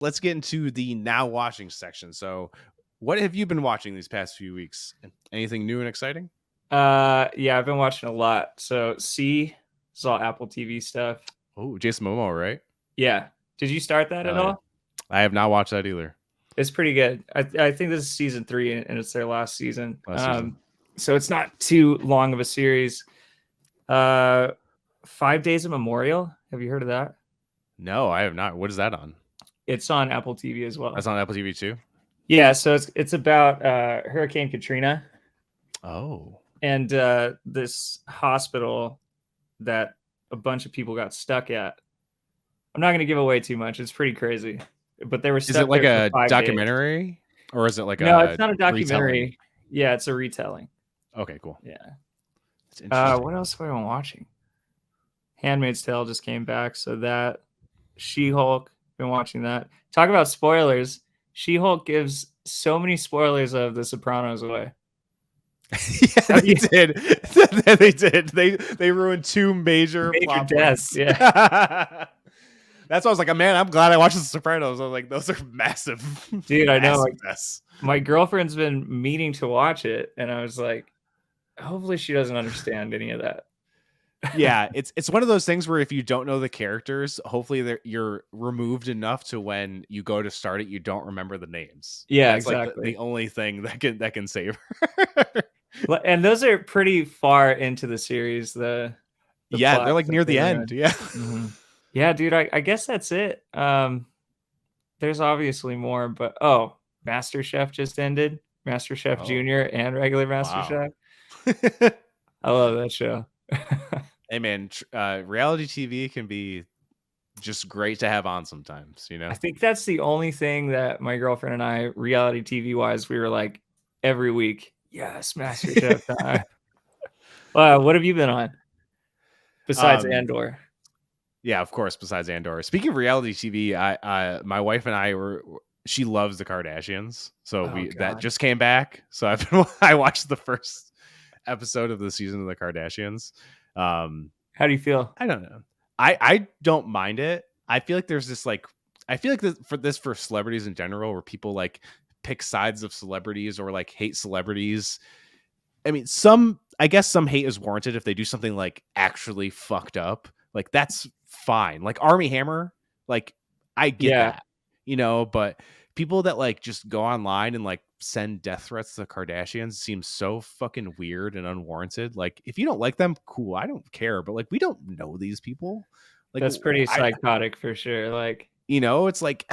let's get into the now watching section. So, what have you been watching these past few weeks? Anything new and exciting? Yeah, I've been watching a lot. So it's all Apple TV stuff. Oh, Jason Momoa, right? Yeah. Did you start that at Oh yeah, all? I have not watched that either. It's pretty good. I think this is season 3 and it's their last season. Last season. So it's not too long of a series. 5 Days of Memorial. Have you heard of that? No, I have not. What is that on? It's on Apple TV as well. That's on Apple TV too. Yeah, so it's about Hurricane Katrina. Oh. And this hospital that a bunch of people got stuck at. I'm not going to give away too much. It's pretty crazy. But they were stuck. Is it like there a for 5 documentary, days. or is it like No, a it's not a documentary. retelling? Yeah, it's a retelling. Okay, cool. Yeah. That's interesting. What else have I been watching? Handmaid's Tale just came back, so that. She-Hulk, been watching that. Talk about spoilers. She-Hulk gives so many spoilers of The Sopranos away. Yeah, they did. They did. They ruined two major plot deaths. points. Yeah. That's why I was like, man, I'm glad I watched The Sopranos. I was like, those are massive. Dude, I know. Like, deaths. My girlfriend's been meaning to watch it, and I was like, hopefully she doesn't understand any of that. Yeah, it's one of those things where if you don't know the characters, hopefully you're removed enough to when you go to start it, you don't remember the names. Yeah, that's exactly. like the only thing that can save her. And those are pretty far into the series. The yeah, they're like near the end. Yeah. Mm-hmm. Yeah, dude, I guess that's it. There's obviously more, but MasterChef just ended. MasterChef Junior and regular MasterChef. Wow. I love that show. Hey man, reality TV can be just great to have on sometimes, you know? I think that's the only thing that my girlfriend and I, reality TV wise, we were like every week, yes, MasterChef time. What have you been on besides Andor? Yeah, of course, besides Andor. Speaking of reality TV, my wife and I she loves the Kardashians. So that just came back. So I watched the first episode of the season of the Kardashians. How do you feel? I don't know. I don't mind it. I feel like there's this for celebrities in general, where people like pick sides of celebrities or like hate celebrities. I mean, I guess some hate is warranted if they do something like actually fucked up. Like that's fine. Like Armie Hammer, like I get that, you know, but people that like just go online and like send death threats to the Kardashians seems so fucking weird and unwarranted. Like if you don't like them, cool, I don't care, but like we don't know these people. Like that's pretty psychotic for sure. Like, you know, it's like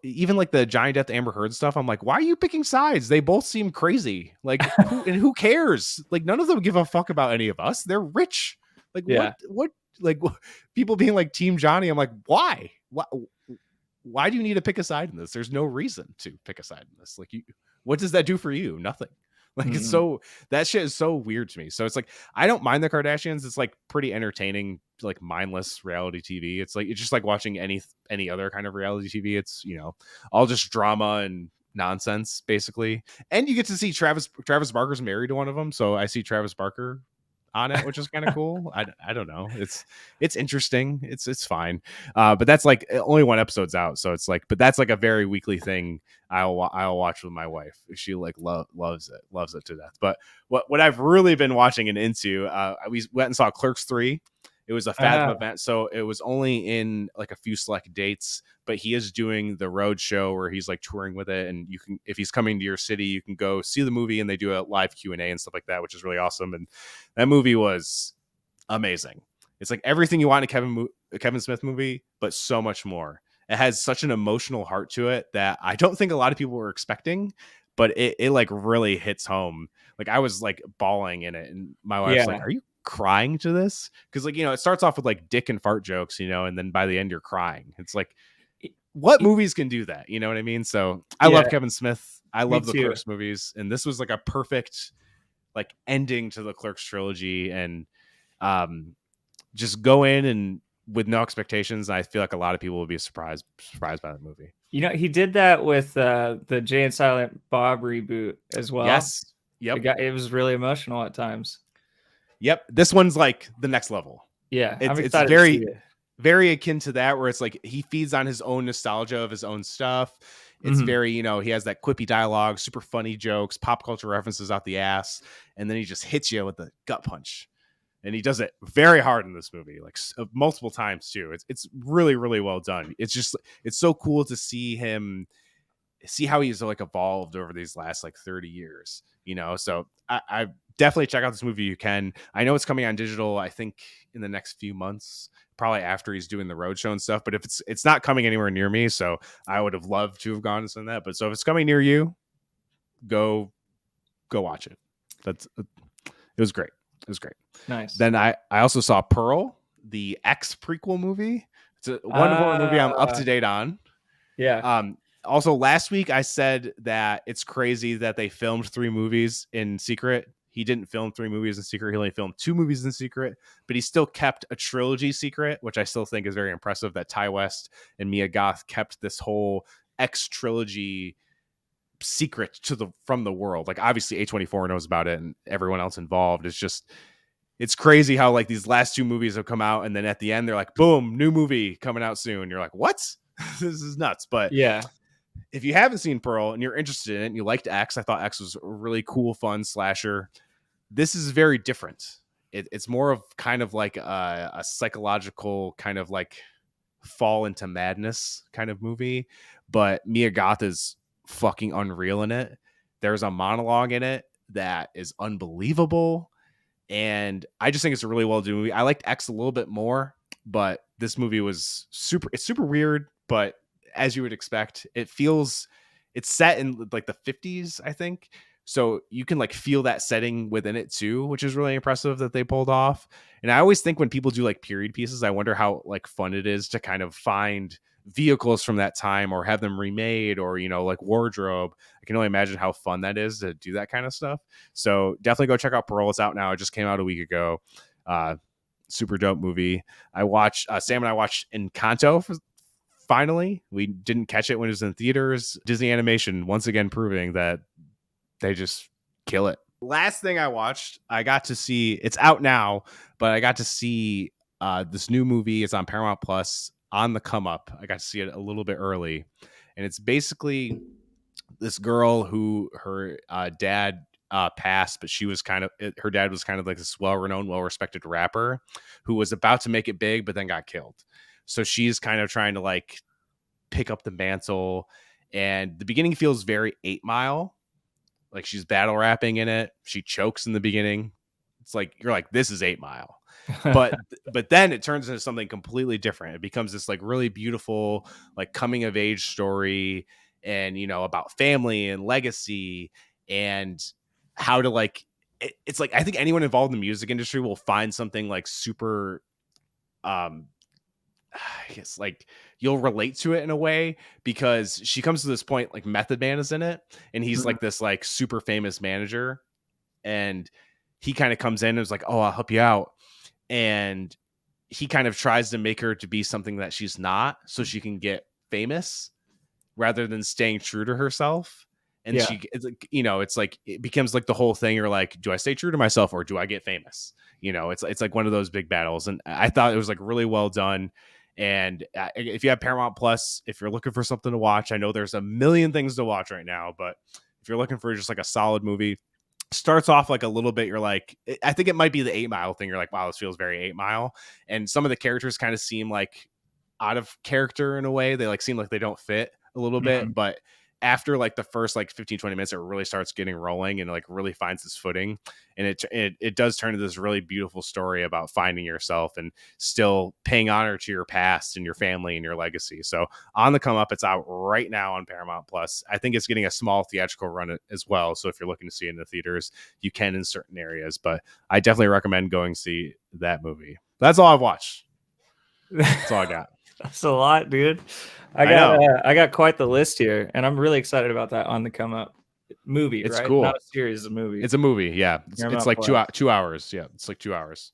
even like the Johnny Depp Amber Heard stuff. I'm like, why are you picking sides? They both seem crazy. Like, who cares? Like, none of them give a fuck about any of us. They're rich. Like, what? Like, people being like Team Johnny. I'm like, why? Why do you need to pick a side in this? There's no reason to pick a side in this. Like, what does that do for you? Nothing. Like it's so, that shit is so weird to me. So it's like, I don't mind the Kardashians. It's like pretty entertaining, like mindless reality TV. It's just like watching any other kind of reality TV. It's, you know, all just drama and nonsense basically. And you get to see Travis Barker's married to one of them. So I see Travis Barker on it, which is kind of cool. I don't know. It's interesting. It's fine. But that's like only one episode's out. So it's like, but that's like a very weekly thing. I'll watch with my wife. She like loves it to death. But what I've really been watching and into, we went and saw Clerks 3. It was a Fathom event, so it was only in like a few select dates, but he is doing the road show where he's like touring with it, and you can, if he's coming to your city, you can go see the movie, and they do a live Q&A and stuff like that, which is really awesome. And that movie was amazing. It's like everything you want in a Kevin Smith movie, but so much more. It has such an emotional heart to it that I don't think a lot of people were expecting, but it like really hits home. Like I was like bawling in it, and my wife's like, "Are you crying to this?" Because like, you know, it starts off with like dick and fart jokes, you know, and then by the end you're crying. It's like, what movies can do that? You know what I mean? So I love Kevin Smith. I love the Clerks movies, and this was like a perfect like ending to the Clerks trilogy, and just go in and with no expectations. I feel like a lot of people will be surprised by that movie. You know, he did that with the Jay and Silent Bob reboot as well. Yes. Yep. It was really emotional at times. Yep. This one's like the next level. Yeah. It's very, very akin to that, where it's like he feeds on his own nostalgia of his own stuff. It's very, you know, he has that quippy dialogue, super funny jokes, pop culture references out the ass, and then he just hits you with the gut punch. And he does it very hard in this movie, like multiple times too. It's really, really well done. It's so cool to see how he's like evolved over these last like 30 years, you know? So I definitely check out this movie. You can. I know it's coming on digital, I think in the next few months, probably after he's doing the roadshow and stuff, but if it's not coming anywhere near me, so I would have loved to have gone and seen that. But so if it's coming near you, go watch it. It was great. It was great. Nice. Then I also saw Pearl, the X prequel movie. It's one horror movie I'm up to date on. Yeah. Also, last week I said that it's crazy that they filmed 3 movies in secret. He didn't film 3 movies in secret. He only filmed 2 movies in secret, but he still kept a trilogy secret, which I still think is very impressive that Ty West and Mia Goth kept this whole X trilogy secret from the world. Like, obviously A24 knows about it and everyone else involved. It's crazy how like these last 2 movies have come out and then at the end they're like, boom, new movie coming out soon. You're like, what? This is nuts. But yeah, if you haven't seen Pearl and you're interested in it and you liked X, I thought X was a really cool, fun slasher. This is very different. It's more of kind of like a psychological kind of like fall into madness kind of movie. But Mia Goth is fucking unreal in it. There's a monologue in it that is unbelievable. And I just think it's a really well done movie. I liked X a little bit more, but this movie was it's super weird, but as you would expect, it's set in like the 50s, I think. So you can like feel that setting within it too, which is really impressive that they pulled off. And I always think when people do like period pieces, I wonder how like fun it is to kind of find vehicles from that time or have them remade or, you know, like wardrobe. I can only imagine how fun that is to do that kind of stuff. So definitely go check out Pearl. It's out now. It just came out a week ago. Super dope movie. I watched Sam and I watched Encanto finally. We didn't catch it when it was in theaters. Disney Animation once again proving that they just kill it. Last thing I watched, I got to see, it's out now, but I got to see this new movie. It's on Paramount Plus, On the Come Up. I got to see it a little bit early. And it's basically this girl who her dad passed, but her dad was kind of like this well-renowned, well-respected rapper who was about to make it big, but then got killed. So she's kind of trying to like pick up the mantle. And the beginning feels very 8 Mile. Like she's battle rapping in it. She chokes in the beginning. It's like, you're like, this is 8 Mile. But then it turns into something completely different. It becomes this like really beautiful, like coming of age story and, you know, about family and legacy and how to like, it's like, I think anyone involved in the music industry will find something like super, I guess like you'll relate to it in a way because she comes to this point, like Method Man is in it and he's like this like super famous manager and he kind of comes in and is like, oh, I'll help you out. And he kind of tries to make her to be something that she's not so she can get famous rather than staying true to herself. And it's like, you know, it's like, it becomes like the whole thing. You're like, do I stay true to myself or do I get famous? You know, it's like one of those big battles. And I thought it was like really well done. And if you have Paramount Plus, if you're looking for something to watch, I know there's a million things to watch right now, but if you're looking for just like a solid movie, starts off like a little bit, you're like, I think it might be the 8 Mile thing. You're like, wow, this feels very 8 Mile. And some of the characters kind of seem like out of character in a way. They like seem like they don't fit a little bit, but after like the first like 15-20 minutes, it really starts getting rolling and like really finds its footing. And it does turn into this really beautiful story about finding yourself and still paying honor to your past and your family and your legacy. So On the Come Up, it's out right now on Paramount Plus. I think it's getting a small theatrical run as well. So if you're looking to see it in the theaters, you can in certain areas, but I definitely recommend going see that movie. That's all I've watched. That's all I got. That's a lot, dude. I got quite the list here, and I'm really excited about that On the Come Up movie. It's right? cool. Not a series, a movie. It's a movie. Yeah, it's like 2 hours. Yeah, it's like 2 hours.